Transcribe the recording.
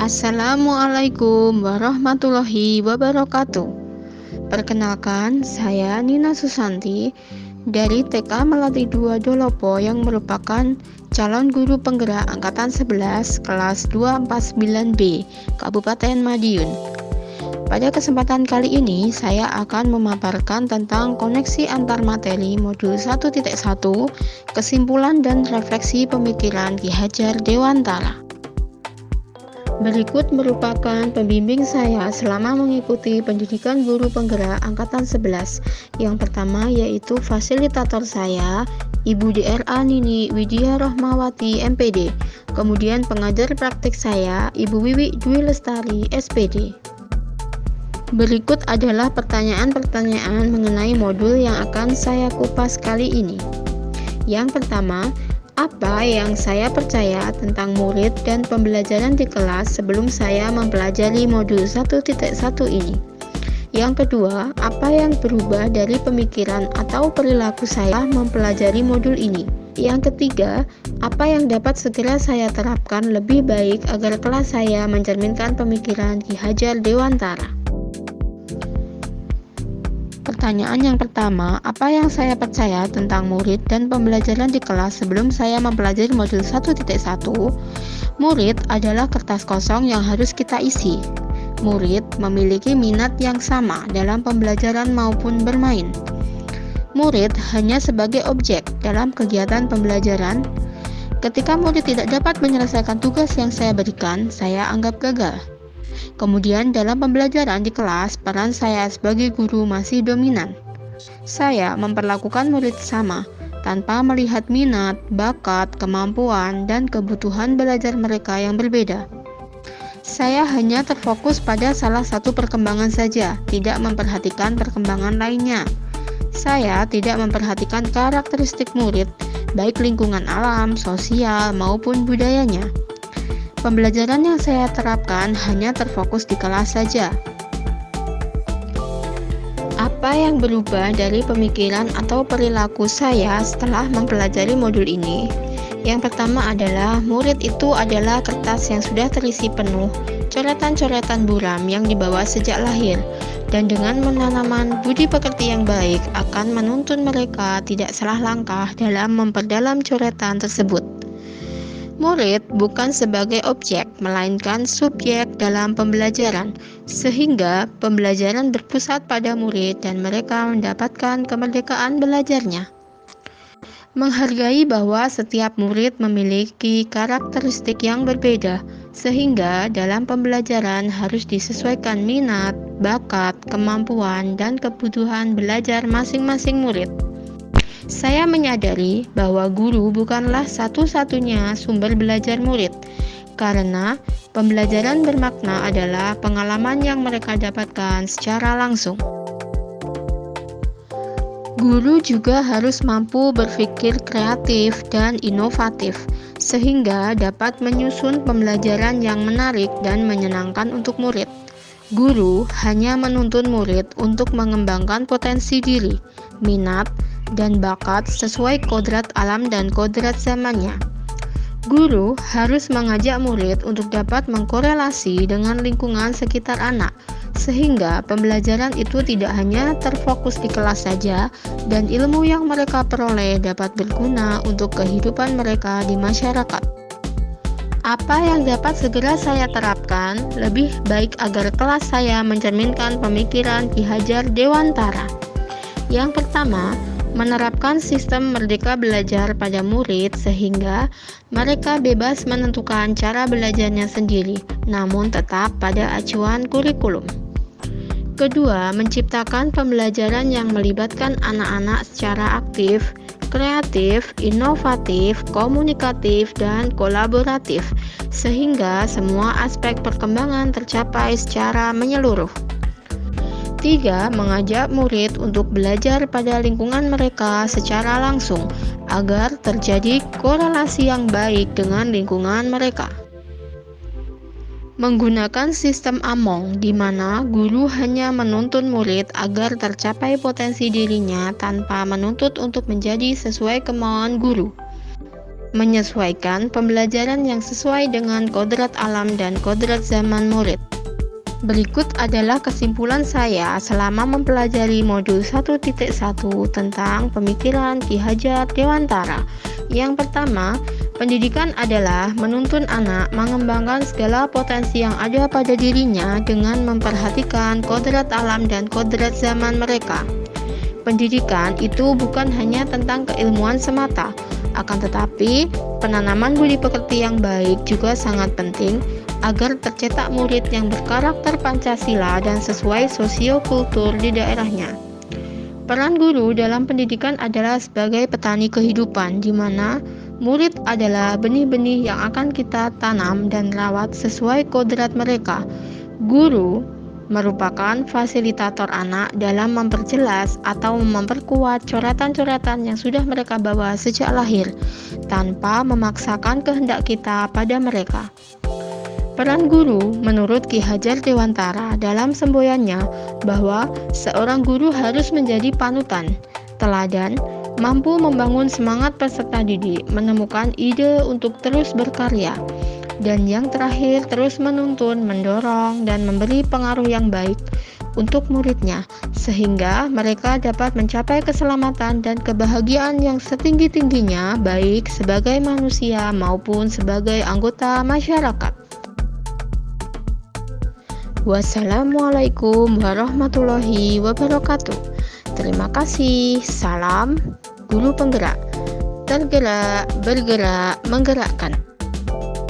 Assalamualaikum warahmatullahi wabarakatuh. Perkenalkan, saya Nina Susanti dari TK Melati 2 Dolopo yang merupakan calon guru penggerak angkatan 11 kelas 249B Kabupaten Madiun. Pada kesempatan kali ini, saya akan memaparkan tentang koneksi antar materi modul 1.1, kesimpulan dan refleksi pemikiran Ki Hajar Dewantara. Berikut merupakan pembimbing saya selama mengikuti pendidikan guru penggerak angkatan 11. Yang pertama yaitu fasilitator saya, Ibu DRA Nini Widya Rohmawati MPD. Kemudian pengajar praktik saya, Ibu Wiwi Dwi Lestari SPD. Berikut adalah pertanyaan-pertanyaan mengenai modul yang akan saya kupas kali ini. Yang pertama, apa yang saya percaya tentang murid dan pembelajaran di kelas sebelum saya mempelajari modul 1.1 ini? Yang kedua, apa yang berubah dari pemikiran atau perilaku saya mempelajari modul ini? Yang ketiga, apa yang dapat segera saya terapkan lebih baik agar kelas saya mencerminkan pemikiran Ki Hajar Dewantara? Pertanyaan yang pertama, apa yang saya percaya tentang murid dan pembelajaran di kelas sebelum saya mempelajari modul 1.1? Murid adalah kertas kosong yang harus kita isi. Murid memiliki minat yang sama dalam pembelajaran maupun bermain. Murid hanya sebagai objek dalam kegiatan pembelajaran. Ketika murid tidak dapat menyelesaikan tugas yang saya berikan, saya anggap gagal. Kemudian dalam pembelajaran di kelas, peran saya sebagai guru masih dominan. Saya memperlakukan murid sama, tanpa melihat minat, bakat, kemampuan, dan kebutuhan belajar mereka yang berbeda. Saya hanya terfokus pada salah satu perkembangan saja, tidak memperhatikan perkembangan lainnya. Saya tidak memperhatikan karakteristik murid, baik lingkungan alam, sosial, maupun budayanya. Pembelajaran yang saya terapkan hanya terfokus di kelas saja. Apa yang berubah dari pemikiran atau perilaku saya setelah mempelajari modul ini? Yang pertama adalah murid itu adalah kertas yang sudah terisi penuh coretan-coretan buram yang dibawa sejak lahir, dan dengan menanaman budi pekerti yang baik akan menuntun mereka tidak salah langkah dalam memperdalam coretan tersebut. Murid bukan sebagai objek, melainkan subjek dalam pembelajaran, sehingga pembelajaran berpusat pada murid dan mereka mendapatkan kemerdekaan belajarnya. Menghargai bahwa setiap murid memiliki karakteristik yang berbeda, sehingga dalam pembelajaran harus disesuaikan minat, bakat, kemampuan, dan kebutuhan belajar masing-masing murid. Saya menyadari bahwa guru bukanlah satu-satunya sumber belajar murid, karena pembelajaran bermakna adalah pengalaman yang mereka dapatkan secara langsung. Guru juga harus mampu berpikir kreatif dan inovatif, sehingga dapat menyusun pembelajaran yang menarik dan menyenangkan untuk murid. Guru hanya menuntun murid untuk mengembangkan potensi diri, minat, dan bakat sesuai kodrat alam dan kodrat zamannya. Guru harus mengajak murid untuk dapat mengkorelasi dengan lingkungan sekitar anak, sehingga pembelajaran itu tidak hanya terfokus di kelas saja, dan ilmu yang mereka peroleh dapat berguna untuk kehidupan mereka di masyarakat. Apa yang dapat segera saya terapkan lebih baik agar kelas saya mencerminkan pemikiran Ki Hajar Dewantara? Yang pertama, menerapkan sistem merdeka belajar pada murid sehingga mereka bebas menentukan cara belajarnya sendiri, namun tetap pada acuan kurikulum. Kedua, menciptakan pembelajaran yang melibatkan anak-anak secara aktif, kreatif, inovatif, komunikatif, dan kolaboratif, sehingga semua aspek perkembangan tercapai secara menyeluruh. 3. Mengajak murid untuk belajar pada lingkungan mereka secara langsung, agar terjadi korelasi yang baik dengan lingkungan mereka. Menggunakan sistem Among, di mana guru hanya menuntun murid agar tercapai potensi dirinya tanpa menuntut untuk menjadi sesuai kemauan guru. menyesuaikan pembelajaran yang sesuai dengan kodrat alam dan kodrat zaman murid. Berikut adalah kesimpulan saya selama mempelajari modul 1.1 tentang pemikiran Ki Hajar Dewantara. Yang pertama, pendidikan adalah menuntun anak mengembangkan segala potensi yang ada pada dirinya dengan memperhatikan kodrat alam dan kodrat zaman mereka. Pendidikan itu bukan hanya tentang keilmuan semata, akan tetapi penanaman budi pekerti yang baik juga sangat penting agar tercetak murid yang berkarakter Pancasila dan sesuai sosiokultur di daerahnya. Peran guru dalam pendidikan adalah sebagai petani kehidupan, di mana murid adalah benih-benih yang akan kita tanam dan rawat sesuai kodrat mereka. Guru merupakan fasilitator anak dalam memperjelas atau memperkuat coretan-coretan yang sudah mereka bawa sejak lahir, tanpa memaksakan kehendak kita pada mereka. Peran guru menurut Ki Hajar Dewantara dalam semboyannya bahwa seorang guru harus menjadi panutan, teladan, mampu membangun semangat peserta didik, menemukan ide untuk terus berkarya, dan yang terakhir terus menuntun, mendorong, dan memberi pengaruh yang baik untuk muridnya, sehingga mereka dapat mencapai keselamatan dan kebahagiaan yang setinggi-tingginya, baik sebagai manusia maupun sebagai anggota masyarakat. Wassalamualaikum warahmatullahi wabarakatuh. Terima kasih. Salam Guru Penggerak. Tergerak, bergerak, menggerakkan.